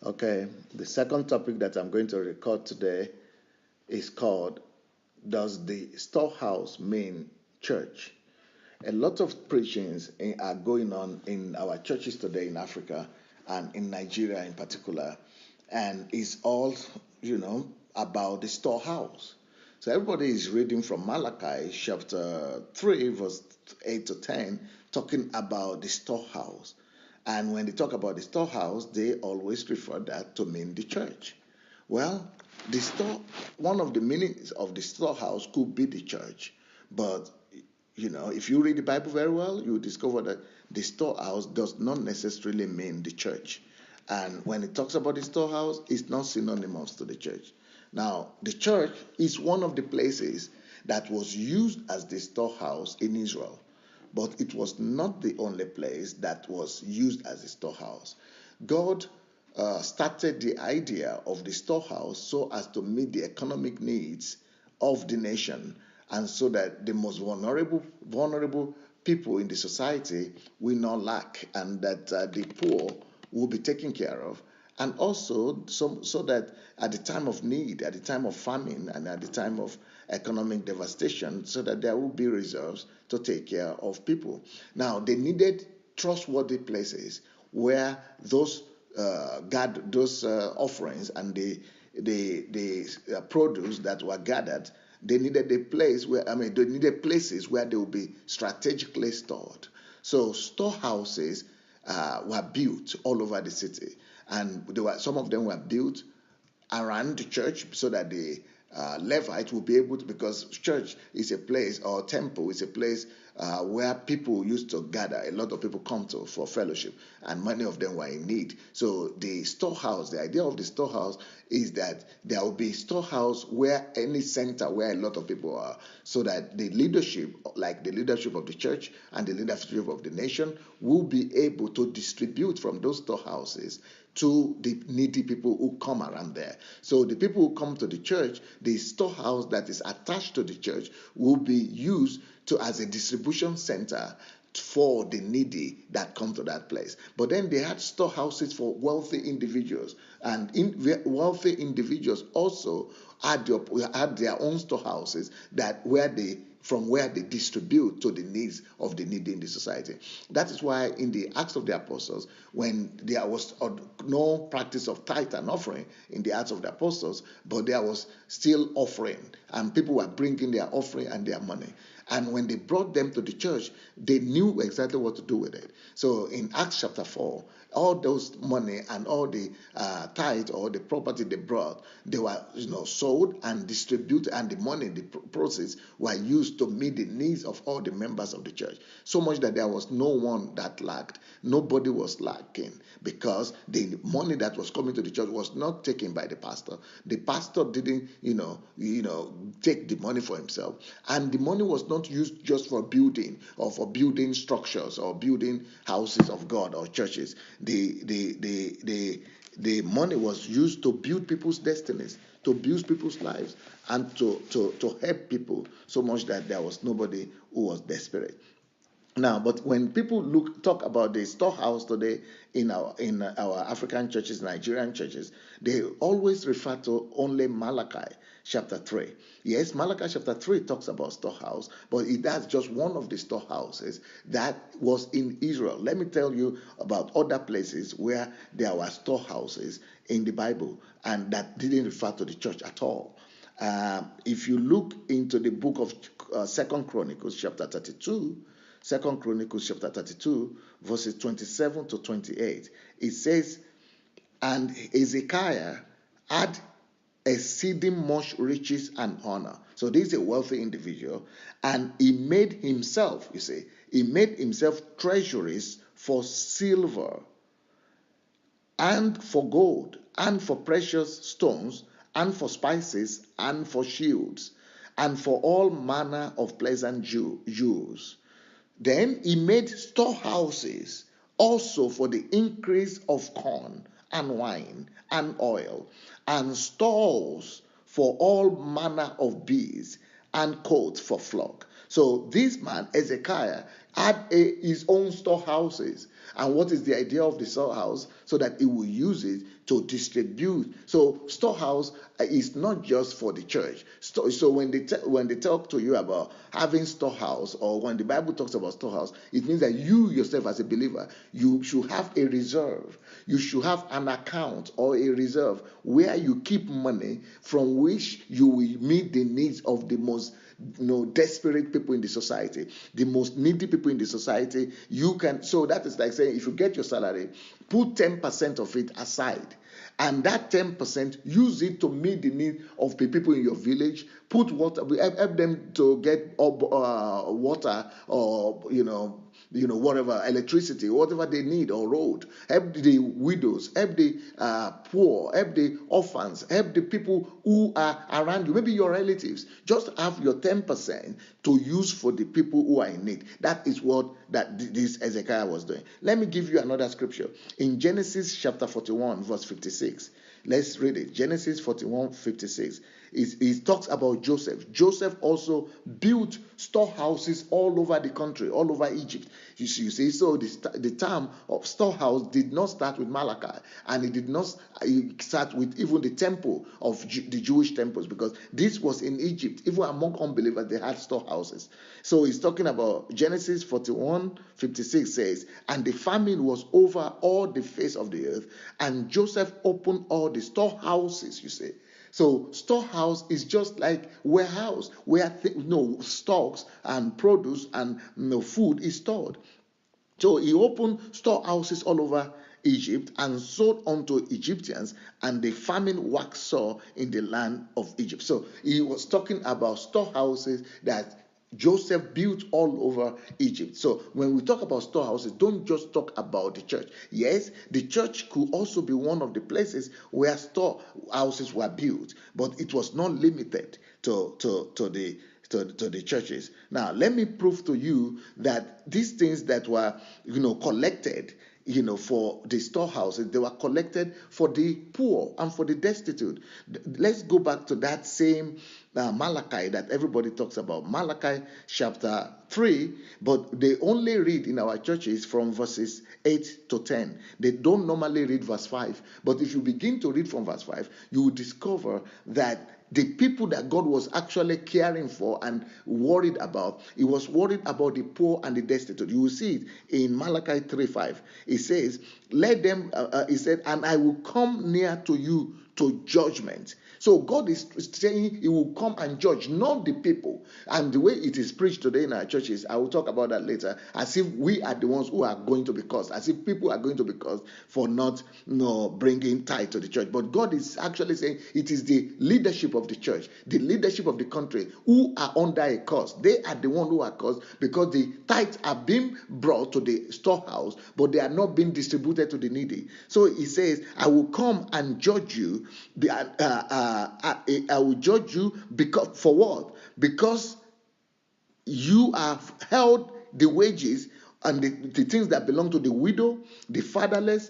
Okay, the second topic that I'm going to record today is called Does the Storehouse Mean Church? A lot of preachings are going on in our churches today in Africa and in Nigeria in particular, and it's all, about the storehouse. So everybody is reading from Malachi chapter 3, verse 8 to 10, talking about the storehouse. And when they talk about the storehouse, they always refer that to mean the church. Well, the store, one of the meanings of the storehouse could be the church, but if you read the Bible very well, you will discover that the storehouse does not necessarily mean the church. And when it talks about the storehouse, it's not synonymous to the church. Now, the church is one of the places that was used as the storehouse in Israel, but it was not the only place that was used as a storehouse. God started the idea of the storehouse so as to meet the economic needs of the nation, and so that the most vulnerable people in the society will not lack, and that the poor will be taken care of, and also so that at the time of need, at the time of famine, and at the time of economic devastation, so that there will be reserves to take care of people. Now, they needed trustworthy places where those those offerings and the produce that were gathered, they needed a place where, they needed places where they would be strategically stored. So storehouses were built all over the city, and some of them were built around the church so that the Levite will be able to, because church is a place, or temple is a place where people used to gather. A lot of people come to for fellowship, and many of them were in need. So the storehouse, the idea of the storehouse is that there will be storehouse where any center where a lot of people are, so that the leadership, like the leadership of the church and the leadership of the nation, will be able to distribute from those storehouses to the needy people who come around there. So the people who come to the church, the storehouse that is attached to the church will be used as a distribution center for the needy that come to that place. But then they had storehouses for wealthy individuals, and wealthy individuals also had their own storehouses from where they distribute to the needs of the needy in the society. That is why in the Acts of the Apostles, when there was no practice of tithe and offering in the Acts of the Apostles, but there was still offering, and people were bringing their offering and their money. And when they brought them to the church, they knew exactly what to do with it. So in Acts chapter 4, all those money and all the tithe or the property they brought, they were sold and distributed, and the money, the proceeds, were used to meet the needs of all the members of the church. So much that there was no one that lacked. Nobody was lacking, because the money that was coming to the church was not taken by the pastor. The pastor didn't, take the money for himself, and the money was not used just for building, or for building structures, or building houses of God or churches. The money was used to build people's destinies, to build people's lives, and to help people, so much that there was nobody who was desperate. Now, but when people talk about the storehouse today in our African churches, Nigerian churches, they always refer to only Malachi chapter 3. Yes, Malachi chapter 3 talks about storehouse, but that's just one of the storehouses that was in Israel. Let me tell you about other places where there were storehouses in the Bible and that didn't refer to the church at all. If you look into the book of 2 Chronicles chapter 32, 2 Chronicles chapter 32, verses 27 to 28, it says, "And Hezekiah had exceeding much riches and honor." So this is a wealthy individual, and he made himself, treasuries for silver and for gold and for precious stones and for spices and for shields and for all manner of pleasant jewels. Then he made storehouses also for the increase of corn and wine and oil, and stalls for all manner of beasts, and coats for flock. So this man, Hezekiah, had his own storehouses. And what is the idea of the storehouse? So that it will use it to distribute. So storehouse is not just for the church. So when they talk to you about having storehouse, or when the Bible talks about storehouse, it means that you yourself as a believer, you should have a reserve. You should have an account or a reserve where you keep money from which you will meet the needs of the most desperate people in the society, the most needy people in the society. You can, so that is like saying, if you get your salary, put 10% of it aside, and that 10% use it to meet the need of the people in your village. Put water, help them to get water, or whatever, electricity, whatever they need, or road. Help the widows, help the poor, help the orphans, help the people who are around you, maybe your relatives. Just have your 10% to use for the people who are in need. That is what this Hezekiah was doing. Let me give you another scripture in Genesis chapter 41 verse 56. Let's read it. Genesis 41:56. It talks about Joseph. Joseph also built storehouses all over the country, all over Egypt. You see, so the term of storehouse did not start with Malachi, and it did not start with even the temple of the Jewish temples, because this was in Egypt. Even among unbelievers, they had storehouses. So he's talking about Genesis 41:56 says, and the famine was over all the face of the earth, and Joseph opened all the storehouses, you see. So storehouse is just like warehouse, where stocks and produce and food is stored. So he opened storehouses all over Egypt and sold unto Egyptians, and the famine waxed sore in the land of Egypt. So he was talking about storehouses that Joseph built all over Egypt. So when we talk about storehouses, don't just talk about the church. Yes, the church could also be one of the places where storehouses were built, but it was not limited to the churches. Now, let me prove to you that these things that were, collected, for the storehouses, they were collected for the poor and for the destitute. Let's go back to that same Malachi that everybody talks about, Malachi chapter 3, but they only read in our churches from verses 8 to 10. They don't normally read verse 5, but if you begin to read from verse 5, you will discover that the people that God was actually caring for and worried about, he was worried about the poor and the destitute. You will see it in Malachi 3:5. It says, let them, he said, and I will come near to you to judgment. So God is saying he will come and judge, not the people. And the way it is preached today in our churches, I will talk about that later, as if we are the ones who are going to be cursed, as if people are going to be cursed for not bringing tithe to the church. But God is actually saying it is the leadership of the church, the leadership of the country, who are under a curse. They are the ones who are cursed, because the tithes are being brought to the storehouse, but they are not being distributed to the needy. So he says, I will come and judge you. I will judge you because for what? Because you have held the wages and the things that belong to the widow, the fatherless,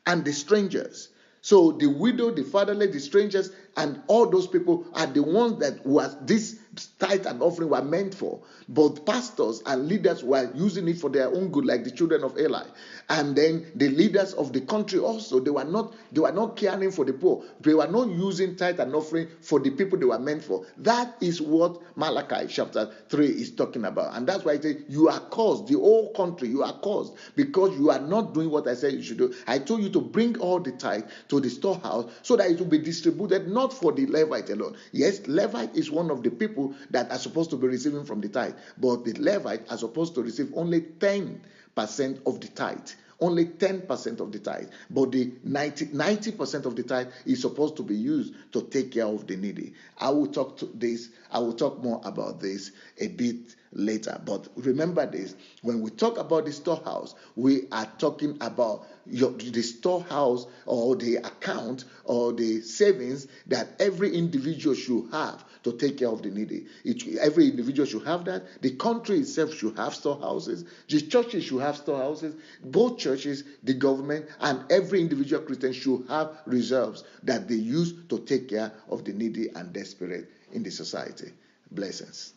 and the strangers. So the widow, the fatherless, the strangers, and all those people are the ones that was this tithe and offering were meant for. But pastors and leaders were using it for their own good, like the children of Eli. And then the leaders of the country also, they were not caring for the poor. They were not using tithe and offering for the people they were meant for. That is what Malachi chapter 3 is talking about. And that's why I say you are cursed, the whole country, you are cursed, because you are not doing what I said you should do. I told you to bring all the tithe to the storehouse so that it will be distributed, not for the Levite alone. Yes, Levite is one of the people that are supposed to be receiving from the tithe, but the Levite are supposed to receive only 10% of the tithe. Only 10% of the tithe, but the 90% of the tithe is supposed to be used to take care of the needy. I will talk more about this a bit later. But remember this, when we talk about the storehouse, we are talking about the storehouse or the account or the savings that every individual should have to take care of the needy. Every individual should have that. The country itself should have storehouses. The churches should have storehouses. Both churches, the government, and every individual Christian should have reserves that they use to take care of the needy and desperate in the society. Blessings.